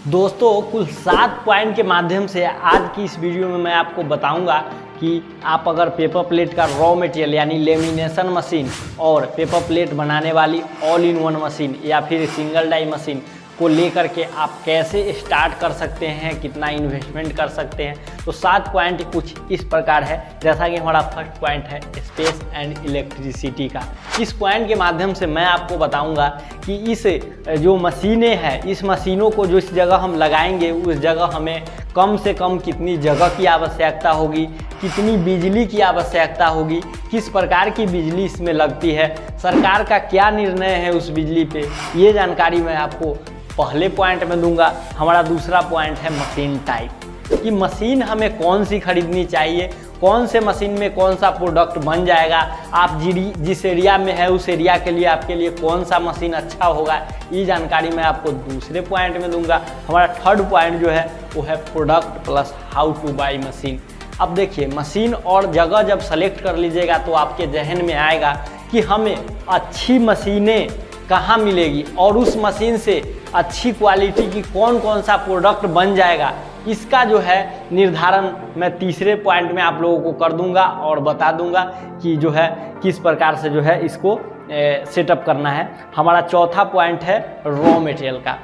दोस्तों कुल 7 पॉइंट के माध्यम से आज की इस वीडियो में मैं आपको बताऊंगा कि आप अगर पेपर प्लेट का रॉ मटेरियल यानी लेमिनेशन मशीन और पेपर प्लेट बनाने वाली ऑल इन वन मशीन या फिर सिंगल डाई मशीन को लेकर के आप कैसे स्टार्ट कर सकते हैं, कितना इन्वेस्टमेंट कर सकते हैं। तो 7 पॉइंट कुछ इस प्रकार है। जैसा कि हमारा फर्स्ट पॉइंट है स्पेस एंड इलेक्ट्रिसिटी का। इस पॉइंट के माध्यम से मैं आपको बताऊंगा कि इस जो मशीनें हैं, इस मशीनों को जो इस जगह हम लगाएंगे उस जगह हमें कम से कम कितनी जगह की आवश्यकता होगी, कितनी बिजली की आवश्यकता होगी, किस प्रकार की बिजली इसमें लगती है, सरकार का क्या निर्णय है उस बिजली पे, ये जानकारी मैं आपको पहले पॉइंट में दूंगा। हमारा दूसरा पॉइंट है मशीन टाइप, कि मशीन हमें कौन सी खरीदनी चाहिए, कौन से मशीन में कौन सा प्रोडक्ट बन जाएगा, आप जिस एरिया में है उस एरिया के लिए आपके लिए कौन सा मशीन अच्छा होगा, ये जानकारी मैं आपको दूसरे पॉइंट में दूंगा। हमारा थर्ड पॉइंट जो है वो है product plus how two by machine. अब देखिए, मशीन और जगह जब सेलेक्ट कर लीजिएगा तो आपके जहन में आएगा कि हमें अच्छी मशीनें कहाँ मिलेगी और उस मशीन से अच्छी क्वालिटी की कौन कौन सा प्रोडक्ट बन जाएगा, इसका जो है निर्धारण मैं तीसरे पॉइंट में आप लोगों को कर दूंगा और बता दूंगा कि जो है किस प्रकार से जो है इसको सेटअप करना है। हमारा चौथा पॉइंट है रॉ मटेरियल का,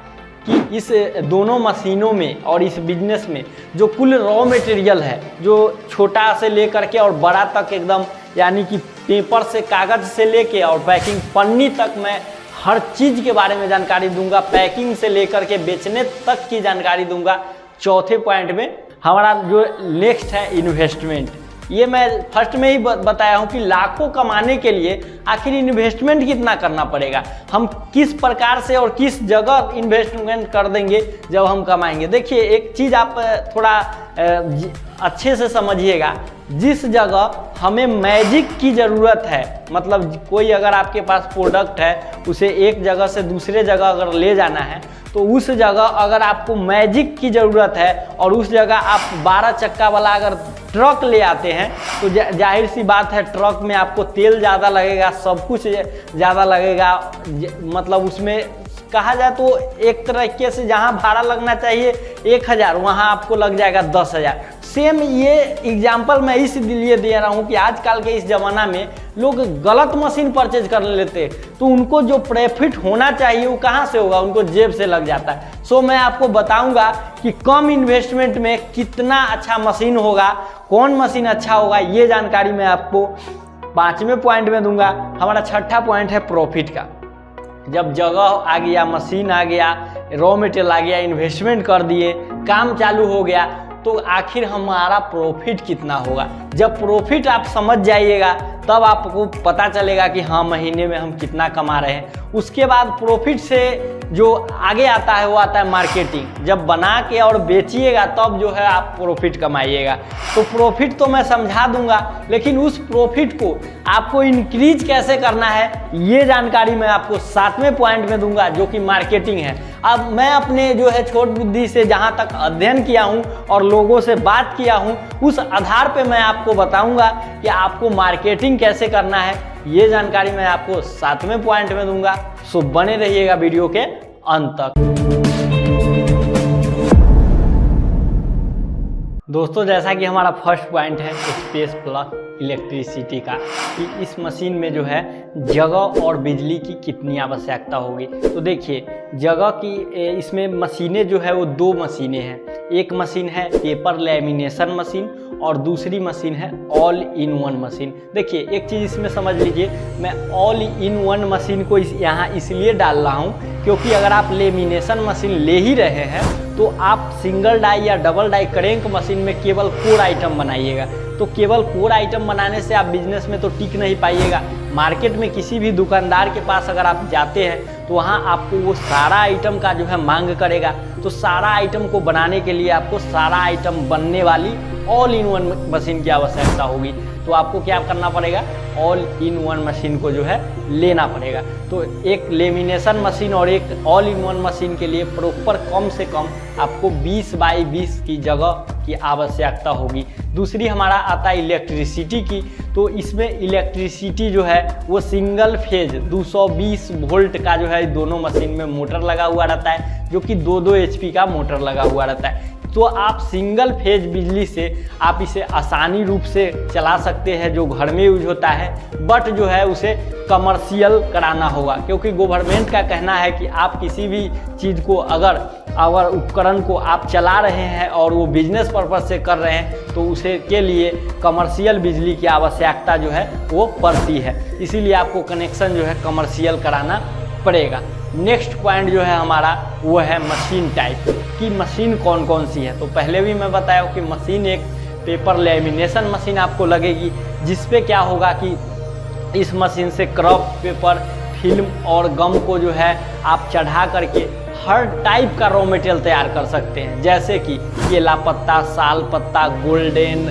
कि इस दोनों मशीनों में और इस बिजनेस में जो कुल रॉ मटेरियल है, जो छोटा से लेकर के और बड़ा तक एकदम, यानी कि पेपर से कागज़ से लेके और पैकिंग पन्नी तक मैं हर चीज़ के बारे में जानकारी दूंगा, पैकिंग से लेकर के बेचने तक की जानकारी दूंगा। चौथे पॉइंट में हमारा जो नेक्स्ट है इन्वेस्टमेंट। ये मैं फर्स्ट में ही बताया हूँ कि लाखों कमाने के लिए आखिर इन्वेस्टमेंट कितना करना पड़ेगा, हम किस प्रकार से और किस जगह इन्वेस्टमेंट कर देंगे जब हम कमाएंगे। देखिए, एक चीज़ आप थोड़ा अच्छे से समझिएगा, जिस जगह हमें मैजिक की ज़रूरत है, मतलब कोई अगर आपके पास प्रोडक्ट है उसे एक जगह से दूसरे जगह अगर ले जाना है तो उस जगह अगर आपको मैजिक की ज़रूरत है और उस जगह आप 12 चक्का वाला अगर ट्रक ले आते हैं तो जाहिर सी बात है ट्रक में आपको तेल ज़्यादा लगेगा, सब कुछ ज़्यादा लगेगा, मतलब उसमें कहा जाए तो एक तरीके से जहाँ भाड़ा लगना चाहिए 1000 वहाँ आपको लग जाएगा 10,000। सेम ये एग्जाम्पल मैं इसलिए दे रहा हूँ कि आजकल के इस ज़माना में लोग गलत मशीन परचेज कर लेते तो उनको जो प्रॉफिट होना चाहिए वो कहाँ से होगा, उनको जेब से लग जाता है। सो मैं आपको बताऊंगा कि कम इन्वेस्टमेंट में कितना अच्छा मशीन होगा, कौन मशीन अच्छा होगा, ये जानकारी मैं आपको 5वें पॉइंट में दूंगा। हमारा छठा पॉइंट है प्रॉफिट का। जब जगह आ गया, मशीन आ गया, रॉ मटेरियल आ गया, इन्वेस्टमेंट कर दिए, काम चालू हो गया, तो आखिर हमारा प्रॉफिट कितना होगा। जब प्रॉफिट आप समझ जाइएगा तब आपको पता चलेगा कि हाँ महीने में हम कितना कमा रहे हैं। उसके बाद प्रॉफिट से जो आगे आता है वो आता है मार्केटिंग। जब बना के और बेचिएगा तब जो है आप प्रॉफिट कमाइएगा। तो प्रॉफिट तो मैं समझा दूंगा, लेकिन उस प्रॉफिट को आपको इंक्रीज कैसे करना है ये जानकारी मैं आपको 7वें पॉइंट में दूंगा, जो कि मार्केटिंग है। अब मैं अपने जो है छोट बुद्धि से जहाँ तक अध्ययन किया हूँ और लोगों से बात किया हूँ उस आधार पे मैं आपको बताऊंगा कि आपको मार्केटिंग कैसे करना है, ये जानकारी मैं आपको 7वें पॉइंट में दूंगा। सो बने रहिएगा वीडियो के अंत तक। दोस्तों, जैसा कि हमारा फर्स्ट पॉइंट है स्पेस प्लस इलेक्ट्रिसिटी का, कि इस मशीन में जो है जगह और बिजली की कितनी आवश्यकता होगी। तो देखिए, जगह की इसमें मशीनें जो है वो 2 मशीनें हैं। एक मशीन है पेपर लैमिनेशन मशीन और दूसरी मशीन है ऑल इन वन मशीन। देखिए, एक चीज़ इसमें समझ लीजिए, मैं ऑल इन वन मशीन को यहाँ इसलिए डाल रहा हूँ क्योंकि अगर आप लेमिनेशन मशीन ले ही रहे हैं तो आप सिंगल डाई या डबल डाई करेंक मशीन में केवल कोर आइटम बनाइएगा। तो केवल कोर आइटम बनाने से आप बिजनेस में तो टिक नहीं पाइएगा। मार्केट में किसी भी दुकानदार के पास अगर आप जाते हैं तो वहाँ आपको वो सारा आइटम का जो है मांग करेगा। तो सारा आइटम को बनाने के लिए आपको सारा आइटम बनने वाली ऑल इन वन मशीन की आवश्यकता होगी। तो आपको क्या करना पड़ेगा, ऑल इन वन मशीन को जो है लेना पड़ेगा। तो एक लेमिनेशन मशीन और एक ऑल इन वन मशीन के लिए प्रॉपर कम से कम आपको 20 बाई 20 की जगह की आवश्यकता होगी। दूसरी हमारा आता है इलेक्ट्रिसिटी की, तो इसमें इलेक्ट्रिसिटी जो है वो सिंगल फेज 220 वोल्ट का जो है दोनों मशीन में मोटर लगा हुआ रहता है, जो कि 2-2 HP का मोटर लगा हुआ रहता है। तो आप सिंगल फेज बिजली से आप इसे आसानी रूप से चला सकते हैं, जो घर में यूज होता है, बट जो है उसे कमर्शियल कराना होगा, क्योंकि गवर्नमेंट का कहना है कि आप किसी भी चीज़ को अगर उपकरण को आप चला रहे हैं और वो बिजनेस पर्पज से कर रहे हैं तो उसे के लिए कमर्शियल बिजली की आवश्यकता जो है वो पड़ती है, इसीलिए आपको कनेक्शन जो है कमर्शियल कराना पड़ेगा। नेक्स्ट पॉइंट जो है हमारा वो है मशीन टाइप कि मशीन कौन कौन सी है। तो पहले भी मैं बताया हूँ कि मशीन एक पेपर लेमिनेशन मशीन आपको लगेगी, जिस पे क्या होगा कि इस मशीन से क्रॉप पेपर, फिल्म और गम को जो है आप चढ़ा करके हर टाइप का रॉ मटेरियल तैयार कर सकते हैं, जैसे कि केला पत्ता, साल पत्ता, गोल्डन,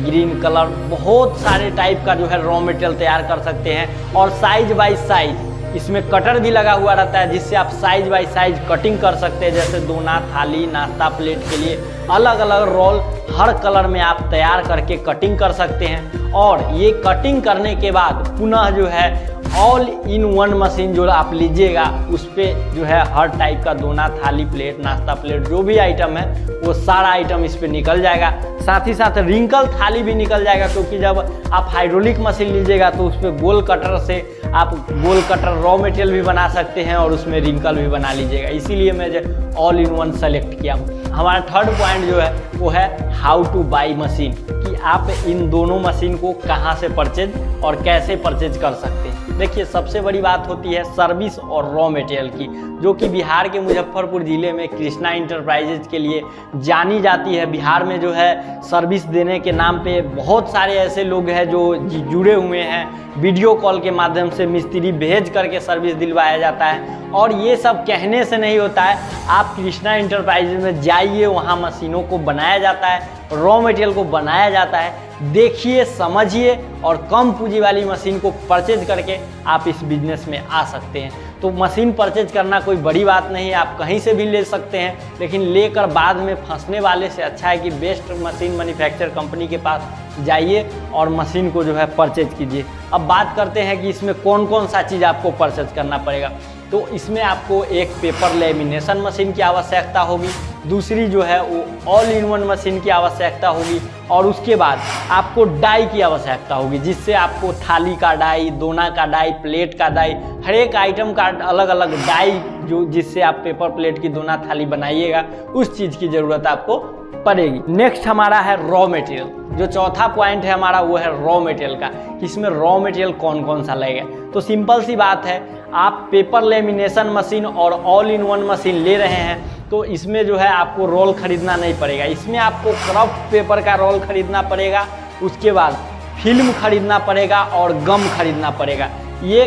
ग्रीन कलर, बहुत सारे टाइप का जो है रॉ मटेरियल तैयार कर सकते हैं। और साइज बाई साइज इसमें कटर भी लगा हुआ रहता है, जिससे आप साइज बाई साइज कटिंग कर सकते हैं, जैसे दोना, थाली, नाश्ता प्लेट के लिए अलग अलग रोल हर कलर में आप तैयार करके कटिंग कर सकते हैं। और ये कटिंग करने के बाद पुनः जो है ऑल इन वन मशीन जो आप लीजिएगा उस पर जो है हर टाइप का दोना, थाली, प्लेट, नाश्ता प्लेट, जो भी आइटम है वो सारा आइटम इस पर निकल जाएगा। साथ ही साथ रिंकल थाली भी निकल जाएगा, क्योंकि जब आप हाइड्रोलिक मशीन लीजिएगा तो उस पर गोल कटर से आप गोल कटर रॉ मटेरियल भी बना सकते हैं और उसमें रिंकल भी बना लीजिएगा, इसीलिए मैं जो ऑल इन वन सेलेक्ट किया हूँ। हमारा थर्ड पॉइंट जो है वो है हाउ टू बाई मशीन, कि आप इन दोनों मशीन को कहाँ से परचेज और कैसे परचेज कर सकते हैं। देखिए, सबसे बड़ी बात होती है सर्विस और रॉ मटेरियल की, जो कि बिहार के मुजफ्फरपुर ज़िले में कृष्णा इंटरप्राइजेज के लिए जानी जाती है। बिहार में जो है सर्विस देने के नाम पे बहुत सारे ऐसे लोग हैं जो जुड़े हुए हैं, वीडियो कॉल के माध्यम से मिस्त्री भेज करके सर्विस दिलवाया जाता है। और ये सब कहने से नहीं होता है, आप कृष्णा इंटरप्राइजेज में जाइए, वहाँ मशीनों को बनाया जाता है, रॉ मटेरियल को बनाया जाता है, देखिए, समझिए और कम पूंजी वाली मशीन को परचेज करके आप इस बिजनेस में आ सकते हैं। तो मशीन परचेज करना कोई बड़ी बात नहीं है, आप कहीं से भी ले सकते हैं, लेकिन लेकर बाद में फंसने वाले से अच्छा है कि बेस्ट मशीन मैन्युफैक्चर कंपनी के पास जाइए और मशीन को जो है परचेज कीजिए। अब बात करते हैं कि इसमें कौन कौन सा चीज़ आपको परचेज करना पड़ेगा। तो इसमें आपको एक पेपर लेमिनेशन मशीन की आवश्यकता होगी, दूसरी जो है वो ऑल इन वन मशीन की आवश्यकता होगी, और उसके बाद आपको डाई की आवश्यकता होगी, जिससे आपको थाली का डाई, दोना का डाई, प्लेट का डाई, हर एक आइटम का अलग अलग डाई, जो जिससे आप पेपर प्लेट की दोना थाली बनाइएगा, उस चीज़ की ज़रूरत आपको पड़ेगी। नेक्स्ट हमारा है रॉ मटेरियल। जो चौथा पॉइंट है हमारा वो है रॉ मटेरियल का, कि इसमें रॉ मटेरियल कौन कौन सा लगेगा। तो सिंपल सी बात है, आप पेपर लेमिनेशन मशीन और ऑल इन वन मशीन ले रहे हैं तो इसमें जो है आपको रोल खरीदना नहीं पड़ेगा। इसमें आपको क्राफ्ट पेपर का रोल खरीदना पड़ेगा, उसके बाद फिल्म खरीदना पड़ेगा और गम खरीदना पड़ेगा। ये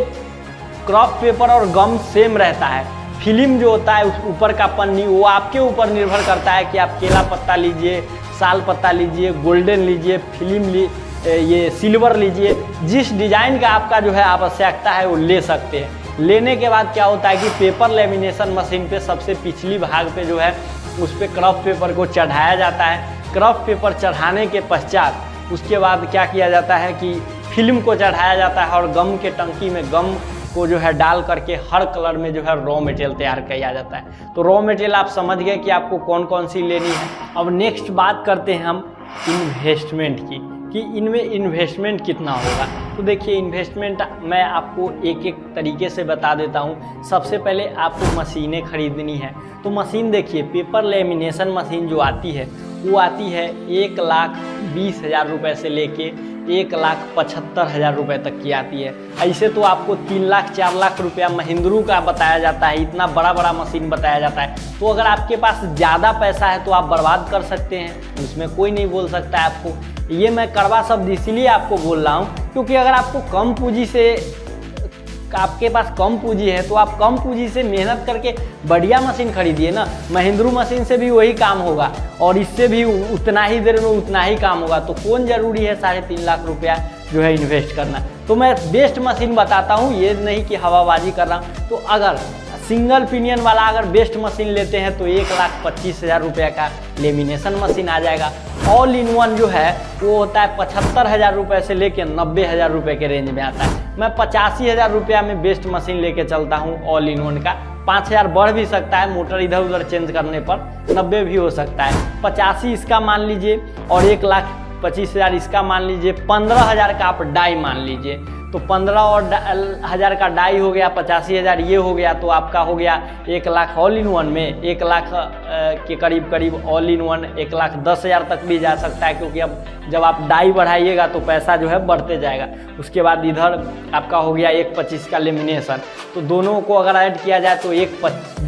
क्राफ्ट पेपर और गम सेम रहता है, फिल्म जो होता है उस ऊपर का पन्नी वो आपके ऊपर निर्भर करता है कि आप केला पत्ता लीजिए, साल पत्ता लीजिए, गोल्डन लीजिए, फिल्म ये सिल्वर लीजिए, जिस डिज़ाइन का आपका जो है आवश्यकता है वो ले सकते हैं। लेने के बाद क्या होता है कि पेपर लेमिनेशन मशीन पे सबसे पिछली भाग पे जो है उस पर क्राफ्ट पेपर को चढ़ाया जाता है। क्राफ्ट पेपर चढ़ाने के पश्चात उसके बाद क्या किया जाता है कि फिल्म को चढ़ाया जाता है और गम के टंकी में गम को जो है डाल करके हर कलर में जो है रॉ मटेरियल तैयार किया जाता है। तो रॉ मटेरियल आप समझ गए कि आपको कौन कौन सी लेनी है। अब नेक्स्ट बात करते हैं हम इन्वेस्टमेंट की, कि इनमें इन्वेस्टमेंट कितना होगा। तो देखिए, इन्वेस्टमेंट मैं आपको एक एक तरीके से बता देता हूँ। सबसे पहले आपको मशीनें खरीदनी है। तो मशीन देखिए, पेपर लेमिनेशन मशीन जो आती है वो आती है 1,20,000 रुपये से लेके 1,75,000 रुपये तक की आती है। ऐसे तो आपको 3 लाख 4 लाख रुपया महिंद्रू का बताया जाता है, इतना बड़ा बड़ा मशीन बताया जाता है। तो अगर आपके पास ज़्यादा पैसा है तो आप बर्बाद कर सकते हैं, उसमें कोई नहीं बोल सकता है आपको। ये मैं कड़वा शब्द इसीलिए आपको बोल रहा हूँ क्योंकि अगर आपको कम पूंजी से, आपके पास कम पूंजी है तो आप कम पूंजी से मेहनत करके बढ़िया मशीन खरीदिए ना। महिंद्रू मशीन से भी वही काम होगा और इससे भी उतना ही देर में उतना ही काम होगा। तो कौन ज़रूरी है 3.5 लाख रुपया जो है इन्वेस्ट करना। तो मैं बेस्ट मशीन बताता हूँ, ये नहीं कि हवाबाजी कर रहा हूँ। तो अगर सिंगल पिनियन वाला अगर बेस्ट मशीन लेते हैं तो 1,25,000 रुपये का लेमिनेशन मशीन आ जाएगा। ऑल इन वन जो है वो होता है 75,000 रुपये से लेके 90,000 रुपये के रेंज में आता है। मैं 85,000 रुपया में बेस्ट मशीन लेके चलता हूँ ऑल इन वन का। 5,000 बढ़ भी सकता है, मोटर इधर उधर चेंज करने पर 90 भी हो सकता है। 85 इसका मान लीजिए और 1,25,000 इसका मान लीजिए। 15,000 का आप डाई मान लीजिए, तो 15,000 का डाई हो गया, 85,000 ये हो गया, तो आपका हो गया 1 लाख ऑल इन वन में। 1 लाख के करीब ऑल इन वन 1,10,000 तक भी जा सकता है, क्योंकि अब जब आप डाई बढ़ाइएगा तो पैसा जो है बढ़ते जाएगा। उसके बाद इधर आपका हो गया 1,25 का लेमिनेशन। तो दोनों को अगर ऐड किया जाए तो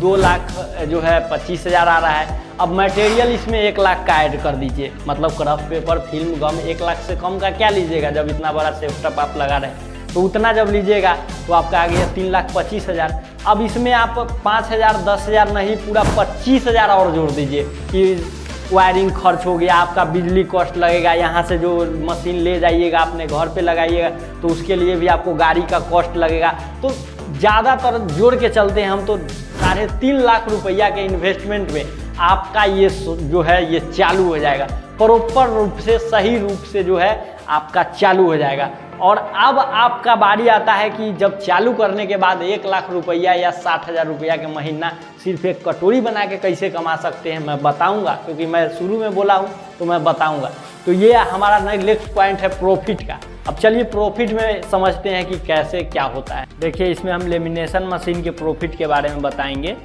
2 लाख जो है 25,000 आ रहा है। अब मटेरियल इसमें 1 लाख का ऐड कर दीजिए, मतलब क्राफ्ट पेपर, फिल्म, गम। 1 लाख से कम का क्या लीजिएगा जब इतना बड़ा सेटअप आप लगा रहे हैं, तो उतना जब लीजिएगा तो आपका आ गया 3,25,000। अब इसमें आप 5,000 10,000 नहीं, पूरा 25,000 और जोड़ दीजिए कि वायरिंग खर्च हो गया, आपका बिजली कॉस्ट लगेगा, यहाँ से जो मशीन ले जाइएगा अपने घर पे लगाइएगा तो उसके लिए भी आपको गाड़ी का कॉस्ट लगेगा। तो ज़्यादातर जोड़ के चलते हैं हम, तो 3.5 लाख रुपया के इन्वेस्टमेंट में आपका ये जो है ये चालू हो जाएगा, प्रॉपर रूप से, सही रूप से जो है आपका चालू हो जाएगा। और अब आपका बारी आता है कि जब चालू करने के बाद 1 लाख रुपया या 60,000 रुपया के महीना सिर्फ एक कटोरी बना के कैसे कमा सकते हैं मैं बताऊंगा, क्योंकि मैं शुरू में बोला हूं तो मैं बताऊंगा। तो ये हमारा नेक्स्ट पॉइंट है प्रॉफिट का। अब चलिए प्रॉफिट में समझते हैं कि कैसे क्या होता है। देखिए इसमें हम लेमिनेशन मशीन के प्रॉफिट के बारे में बताएंगे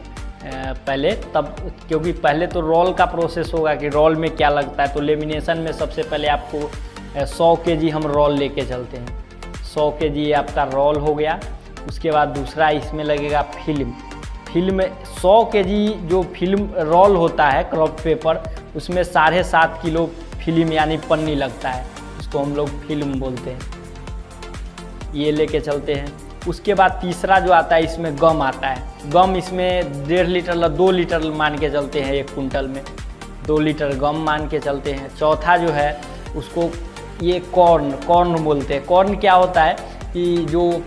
पहले, तब क्योंकि पहले तो रोल का प्रोसेस होगा कि रोल में क्या लगता है। तो लेमिनेशन में सबसे पहले आपको 100 kg हम रोल लेके चलते हैं। 100 kg आपका रोल हो गया। उसके बाद दूसरा इसमें लगेगा फिल्म। 100 kg जो फिल्म रोल होता है क्राफ्ट पेपर, उसमें 7.5 किलो फिल्म यानी पन्नी लगता है, इसको हम लोग फिल्म बोलते हैं। ये लेके चलते हैं। उसके बाद तीसरा जो आता है इसमें गम आता है। गम इसमें 1.5 लीटर 2 लीटर मान के चलते हैं, 1 कुंटल में 2 लीटर गम मान के चलते हैं। चौथा जो है उसको ये कॉर्न बोलते हैं। कॉर्न क्या होता है कि जो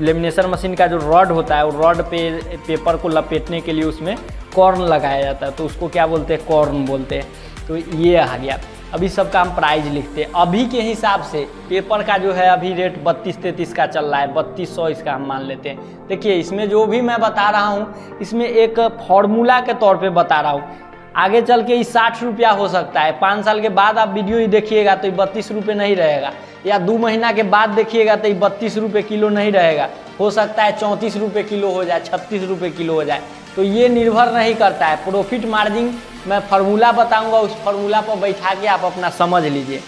लेमिनेशन मशीन का जो रॉड होता है, वो रॉड पे पेपर को लपेटने के लिए उसमें कॉर्न लगाया जाता है, तो उसको क्या बोलते हैं, कॉर्न बोलते हैं। तो ये आ गया। अभी सबका हम प्राइस लिखते हैं। अभी के हिसाब से पेपर का जो है अभी रेट 32-33 का चल रहा है, 3200 इसका हम मान लेते हैं। देखिए इसमें जो भी मैं बता रहा हूँ इसमें एक फॉर्मूला के तौर पे बता रहा हूँ। आगे चल के 60 रुपया हो सकता है। 5 साल के बाद आप वीडियो ही देखिएगा तो 32 रुपये नहीं रहेगा, या 2 महीना के बाद देखिएगा तो 32 रुपये किलो नहीं रहेगा। हो सकता है 34 रुपये किलो हो जाए, 36 रुपये किलो हो जाए। तो ये निर्भर नहीं करता है। प्रॉफिट मार्जिन मैं फार्मूला बताऊंगा, उस फार्मूला पर बैठा के आप अपना समझ लीजिए।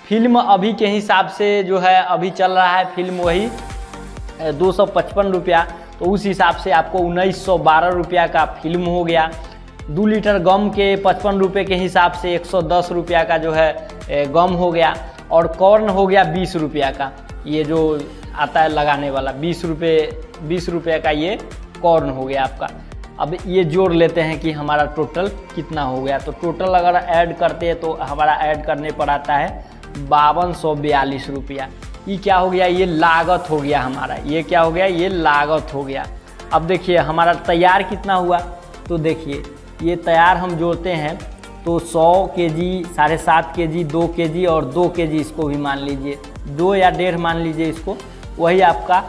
फिल्म अभी के हिसाब से जो है अभी चल रहा है फिल्म वही 255 रुपया, तो उस हिसाब से आपको 1912 रुपया का फिल्म हो गया। 2 लीटर गम के 55 रुपये के हिसाब से 110 रुपया का जो है गम हो गया। और कॉर्न हो गया 20 रुपया का, ये जो आता है लगाने वाला 20 रुपये का ये कॉर्न हो गया आपका। अब ये जोड़ लेते हैं कि हमारा टोटल कितना हो गया। तो टोटल अगर ऐड करते हैं तो हमारा ऐड करने पर आता है 5242 रुपया। ये क्या हो गया, ये लागत हो गया हमारा। ये क्या हो गया, ये लागत हो गया। अब देखिए हमारा तैयार कितना हुआ, तो देखिए ये तैयार हम जोड़ते हैं तो 100 kg, 7.5 kg, 2 kg और 2 kg इसको भी मान लीजिए, 2 या 1.5 मान लीजिए इसको। वही आपका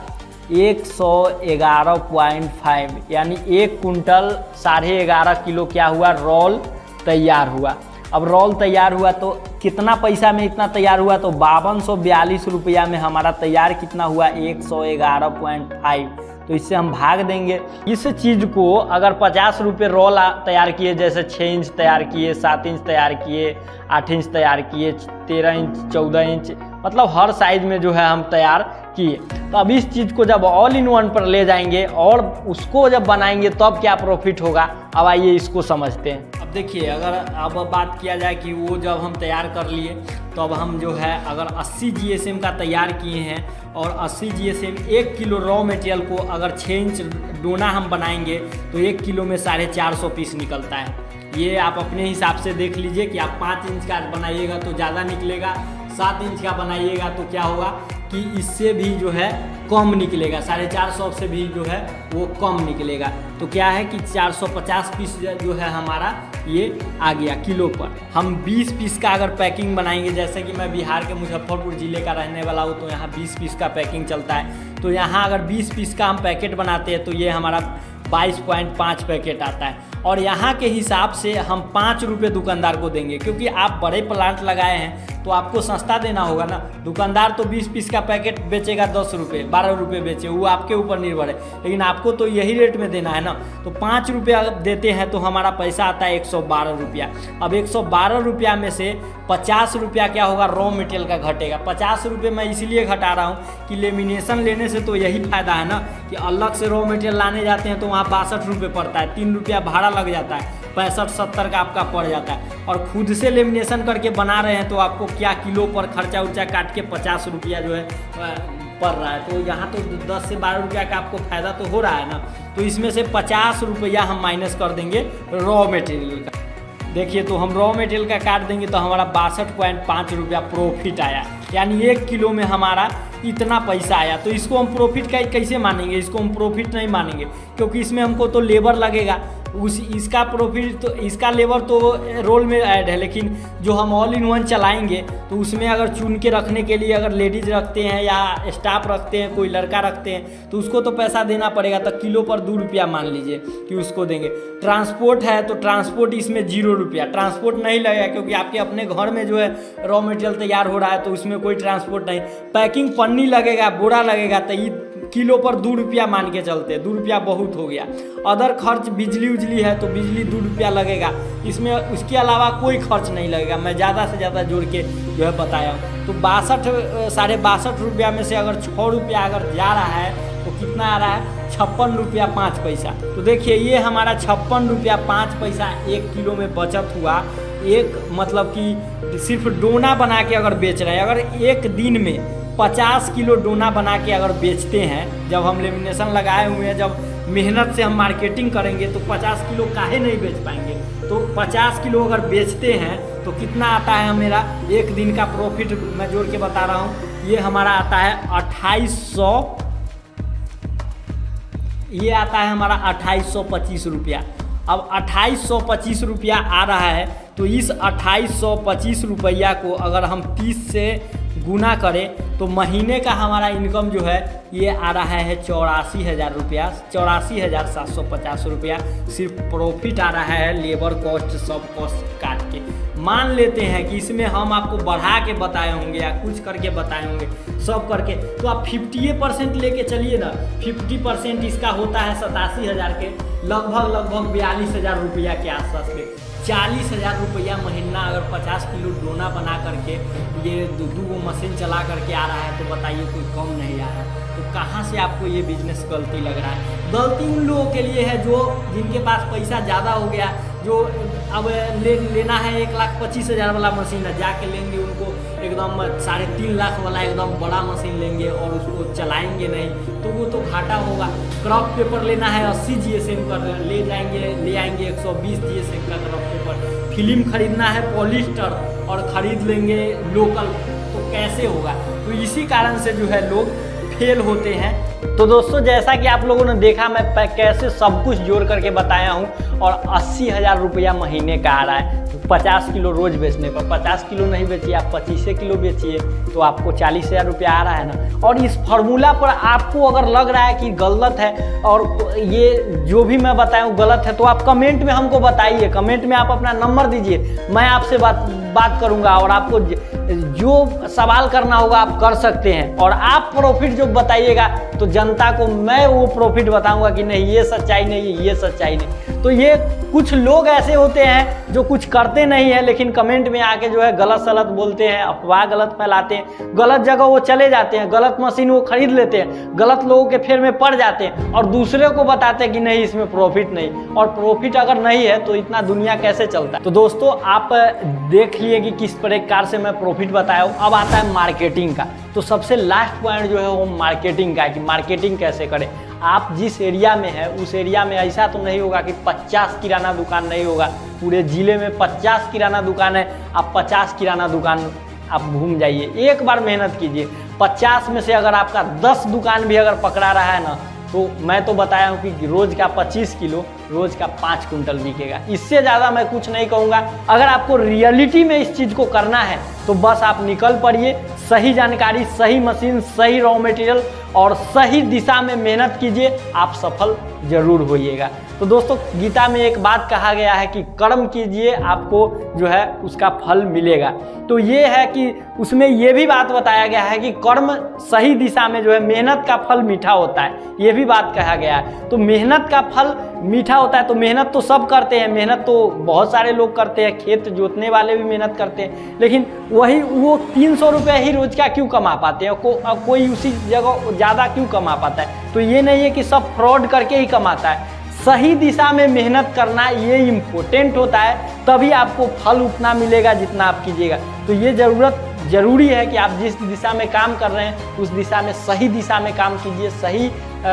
111.5 यानी 1 कुंटल 11.5 किलो क्या हुआ, रोल तैयार हुआ। अब रोल तैयार हुआ तो कितना पैसा में इतना तैयार हुआ, तो 5242 रुपया में हमारा तैयार कितना हुआ, 111.5। तो इससे हम भाग देंगे। इस चीज़ को अगर 50 रुपये रोल तैयार किए, जैसे 6 इंच तैयार किए, 7 इंच तैयार किए, 8 इंच तैयार किए, 13 इंच, 14 इंच, मतलब हर साइज में जो है हम तैयार किए। तो अब इस चीज़ को जब ऑल इन वन पर ले जाएंगे और उसको जब बनाएंगे तब क्या प्रॉफिट होगा, अब आइए इसको समझते हैं। अब देखिए अगर अब बात किया जाए कि वो जब हम तैयार कर लिए तो अब हम जो है अगर 80 GSM का तैयार किए हैं और 80 GSM 1 किलो रॉ मटेरियल को अगर 6 इंच डोना हम बनाएंगे तो 1 किलो में 450 पीस निकलता है। ये आप अपने हिसाब से देख लीजिए कि आप 5 इंच का बनाइएगा तो ज़्यादा निकलेगा, 7 इंच का बनाइएगा तो क्या होगा कि इससे भी जो है कम निकलेगा, 450 से भी जो है वो कम निकलेगा। तो क्या है कि 450 पीस जो है हमारा ये आ गया किलो पर। हम 20 पीस का अगर पैकिंग बनाएंगे, जैसे कि मैं बिहार के मुजफ्फरपुर ज़िले का रहने वाला हूँ, तो यहाँ 20 पीस का पैकिंग चलता है। तो यहाँ अगर 20 पीस का हम पैकेट बनाते हैं तो ये हमारा 22.5 पैकेट आता है। और यहाँ के हिसाब से हम 5 रुपये दुकानदार को देंगे, क्योंकि आप बड़े प्लांट लगाए हैं तो आपको सस्ता देना होगा ना। दुकानदार तो 20 पीस का पैकेट बेचेगा 10 रुपये 12 रुपये बेचे, वो आपके ऊपर निर्भर है, लेकिन आपको तो यही रेट में देना है ना। तो 5 रुपया देते हैं तो हमारा पैसा आता है 112 रुपया। अब 112 रुपया में से 50 रुपया क्या होगा, रॉ मटेरियल का घटेगा। 50 रुपये मैं इसलिए घटा रहा हूँ कि लेमिनेशन लेने से तो यही फायदा है ना, कि अलग से रॉ मटेरियल लाने जाते हैं तो वहाँ 62 रुपये पड़ता है, 3 रुपया भाड़ा लग जाता है, 65-70 का आपका पड़ जाता है। और खुद से लेमिनेशन करके बना रहे हैं तो आपको क्या किलो पर खर्चा उर्चा काट के 50 रुपया जो है पड़ रहा है। तो यहाँ तो 10 से 12 रुपया का आपको फायदा तो हो रहा है ना। तो इसमें से 50 रुपया हम माइनस कर देंगे रॉ मटेरियल का। देखिए, तो हम रॉ मटेरियल का काट देंगे तो हमारा 62.5 रुपया प्रॉफिट आया, यानी 1 किलो में हमारा इतना पैसा आया। तो इसको हम प्रॉफिट का कैसे मानेंगे, इसको हम प्रॉफिट नहीं मानेंगे, क्योंकि इसमें हमको तो लेबर लगेगा, इसका प्रॉफिट तो इसका लेबर तो रोल में ऐड है। लेकिन जो हम ऑल इन वन चलाएंगे तो उसमें अगर चुन के रखने के लिए अगर लेडीज रखते हैं या स्टाफ रखते हैं, कोई लड़का रखते हैं, तो उसको तो पैसा देना पड़ेगा। तो किलो पर 2 रुपया मान लीजिए कि उसको देंगे। ट्रांसपोर्ट है तो ट्रांसपोर्ट इसमें 0 रुपया, ट्रांसपोर्ट नहीं लगेगा, क्योंकि आपके अपने घर में जो है रॉ मटेरियल तैयार हो रहा है तो उसमें कोई ट्रांसपोर्ट नहीं। पैकिंग पन्नी लगेगा, बोरा लगेगा, तो ये किलो पर 2 रुपया मान के चलते, 2 रुपया बहुत हो गया। अदर खर्च बिजली उजली है तो बिजली 2 रुपया लगेगा, इसमें उसके अलावा कोई खर्च नहीं लगेगा। मैं ज़्यादा से ज़्यादा जोड़ के जो है बताया हूँ। तो 62 रुपया में से अगर 6 रुपया अगर जा रहा है तो कितना आ रहा है, 56 रुपया 5 पैसा। तो देखिए, ये हमारा 56 रुपया 5 पैसा 1 किलो में बचत हुआ। एक मतलब कि सिर्फ डोना बना के अगर बेच रहे हैं, अगर एक दिन में 50 किलो डोना बना के अगर बेचते हैं, जब हम लेमिनेशन लगाए हुए हैं, जब मेहनत से हम मार्केटिंग करेंगे तो 50 किलो काहे नहीं बेच पाएंगे। तो 50 किलो अगर बेचते हैं तो कितना आता है मेरा एक दिन का प्रॉफिट, मैं जोड़ के बता रहा हूँ। ये हमारा आता है 2800, ये आता है हमारा 2825 रुपया। अब 2825 रुपया आ रहा है, तो इस 2825 रुपया को अगर हम 30 से गुना करें तो महीने का हमारा इनकम जो है ये आ रहा है 84,000 रुपया, 84,750 रुपया सिर्फ प्रॉफिट आ रहा है, लेबर कॉस्ट सब कॉस्ट काट के। मान लेते हैं कि इसमें हम आपको बढ़ा के बताए होंगे या कुछ करके बताए होंगे, सब करके, तो आप 50% लेके चलिए ना। 50% इसका होता है 87,000 के, लगभग 42,000 रुपया के आसपास के। 40,000 रुपया महीना अगर 50 किलो डोना बना करके ये 2 मशीन चला करके आ रहा है, तो बताइए कोई कम नहीं आ रहा है। तो कहाँ से आपको ये बिजनेस गलती लग रहा है? गलती उन लोगों के लिए है जो जिनके पास पैसा ज़्यादा हो गया, जो अब लेना है 1,25,000 वाला मशीन है, जाके लेंगे उनको एकदम 3.5 लाख वाला एकदम बड़ा मशीन लेंगे और उसको चलाएंगे नहीं, तो वो तो घाटा होगा। क्रॉप पेपर लेना है 80 GSM का, ले आएंगे 120 GSM का क्रॉप पेपर। फिल्म खरीदना है पॉलिस्टर और ख़रीद लेंगे लोकल, तो कैसे होगा? तो इसी कारण से जो है लोग फेल होते हैं। तो दोस्तों, जैसा कि आप लोगों ने देखा, मैं कैसे सब कुछ जोड़ करके बताया हूँ, और 80,000 रुपया महीने का आ रहा है 50 किलो रोज़ बेचने पर। 50 किलो नहीं बेचिए, आप 25 किलो बेचिए तो आपको 40,000 रुपया आ रहा है ना। और इस फार्मूला पर आपको अगर लग रहा है कि गलत है और ये जो भी मैं बताया हूँ गलत है, तो आप कमेंट में हमको बताइए। कमेंट में आप अपना नंबर दीजिए, मैं आपसे बात करूँगा, और आपको जो सवाल करना होगा आप कर सकते हैं। और आप प्रॉफिट जो बताइएगा तो जनता को मैं वो प्रॉफिट बताऊंगा कि नहीं ये सच्चाई नहीं है, ये सच्चाई नहीं। तो ये कुछ लोग ऐसे होते हैं जो कुछ करते नहीं है, लेकिन कमेंट में आके जो है गलत सलत बोलते हैं, अफवाह गलत फैलाते हैं, गलत जगह वो चले जाते हैं, गलत मशीन वो खरीद लेते हैं, गलत लोगों के फेर में पड़ जाते हैं, और दूसरे को बताते हैं कि नहीं इसमें प्रॉफिट नहीं। और प्रॉफिट अगर नहीं है तो इतना दुनिया कैसे चलता है? तो दोस्तों, आप देख लिए कि किस प्रकार से मैं प्रॉफिट बताया हूँ। अब आता है मार्केटिंग का। तो सबसे लास्ट पॉइंट जो है वो मार्केटिंग का है कि मार्केटिंग कैसे करें। आप जिस एरिया में है उस एरिया में ऐसा तो नहीं होगा कि 50 किराना दुकान नहीं होगा। पूरे ज़िले में 50 किराना दुकान है, आप 50 किराना दुकान आप घूम जाइए, एक बार मेहनत कीजिए। 50 में से अगर आपका 10 दुकान भी अगर पकड़ा रहा है ना, तो मैं तो बताया हूँ कि रोज का 25 किलो, रोज का 5 कुंटल बिकेगा। इससे ज़्यादा मैं कुछ नहीं कहूँगा। अगर आपको रियलिटी में इस चीज़ को करना है तो बस आप निकल पड़िए, सही जानकारी, सही मशीन, सही रॉ मटेरियल और सही दिशा में मेहनत कीजिए, आप सफल जरूर होइएगा। तो दोस्तों, गीता में एक बात कहा गया है कि कर्म कीजिए, आपको जो है उसका फल मिलेगा। तो ये है कि उसमें ये भी बात बताया गया है कि कर्म सही दिशा में जो है मेहनत का फल मीठा होता है, ये भी बात कहा गया है। तो मेहनत का फल मीठा होता है, तो मेहनत तो सब करते हैं, मेहनत तो बहुत सारे लोग करते हैं, खेत जोतने वाले भी मेहनत करते हैं, लेकिन वही वो 300 रुपये ही रोज का क्यों कमा पाते हैं, कोई उसी जगह ज़्यादा क्यों कमा पाता है। तो ये नहीं है कि सब फ्रॉड करके ही कमाता है, सही दिशा में मेहनत करना ये इम्पोर्टेंट होता है, तभी आपको फल उतना मिलेगा जितना आप कीजिएगा। तो ये जरूरी है कि आप जिस दिशा में काम कर रहे हैं उस दिशा में सही दिशा में काम कीजिए, सही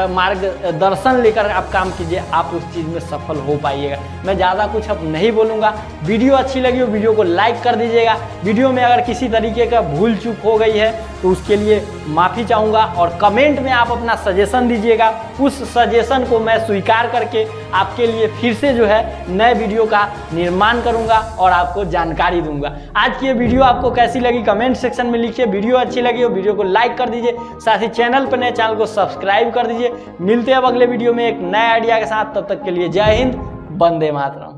मार्गदर्शन लेकर आप काम कीजिए, आप उस चीज़ में सफल हो पाइएगा। मैं ज़्यादा कुछ अब नहीं बोलूँगा। वीडियो अच्छी लगी हो वीडियो को लाइक कर दीजिएगा। वीडियो में अगर किसी तरीके का भूल चूक हो गई है तो उसके लिए माफ़ी चाहूँगा, और कमेंट में आप अपना सजेशन दीजिएगा। उस सजेशन को मैं स्वीकार करके आपके लिए फिर से जो है नए वीडियो का निर्माण करूँगा और आपको जानकारी दूंगा। आज की ये वीडियो आपको कैसी लगी कमेंट सेक्शन में लिखिए। वीडियो अच्छी लगी हो वीडियो को लाइक कर दीजिए, साथ ही चैनल पर नए चैनल को सब्सक्राइब कर दीजिए। मिलते हैं अब अगले वीडियो में एक नए आइडिया के साथ, तब तक के लिए जय हिंद, वंदे मातरम।